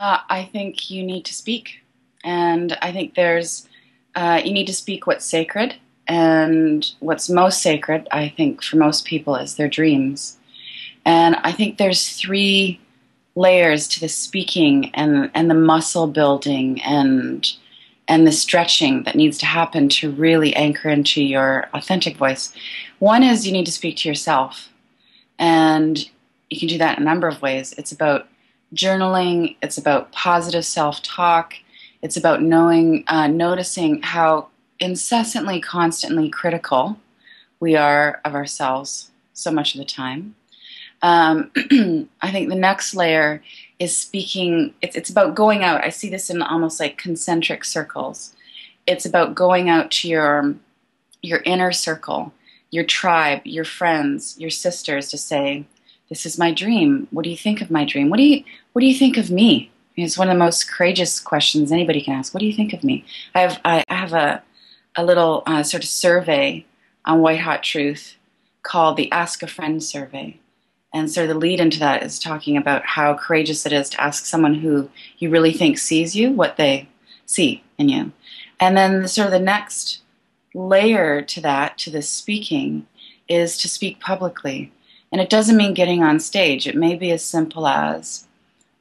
I think you need to speak, and I think you need to speak what's sacred, and what's most sacred, I think, for most people is their dreams. And I think there's three layers to the speaking and the muscle building and the stretching that needs to happen to really anchor into your authentic voice. One is you need to speak to yourself, and you can do that in a number of ways. It's about journaling, it's about positive self-talk, it's about noticing how incessantly, constantly critical we are of ourselves so much of the time. I think the next layer is speaking. It's about going out. I see this in almost like concentric circles. It's about going out to your inner circle, your tribe, your friends, your sisters, to say, "This is my dream. What do you think of my dream? What do you think of me?" It's one of the most courageous questions anybody can ask. What do you think of me? I have a little sort of survey on White Hot Truth called the Ask a Friend survey. And so the lead into that is talking about how courageous it is to ask someone who you really think sees you what they see in you. And then the next layer to that, to this speaking, is to speak publicly. And it doesn't mean getting on stage. It may be as simple as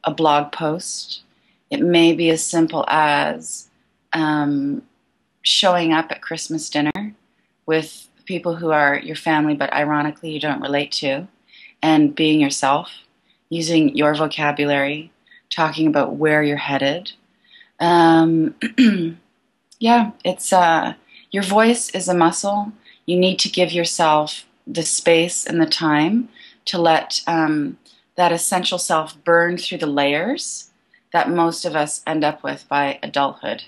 a blog post. It may be as simple as showing up at Christmas dinner with people who are your family but ironically you don't relate to, and being yourself, using your vocabulary, talking about where you're headed. Yeah, it's your voice is a muscle. You need to give yourself the space and the time to let that essential self burn through the layers that most of us end up with by adulthood.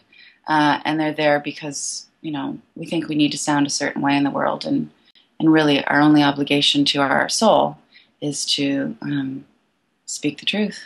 And they're there because, we think we need to sound a certain way in the world, and really our only obligation to our soul is to speak the truth.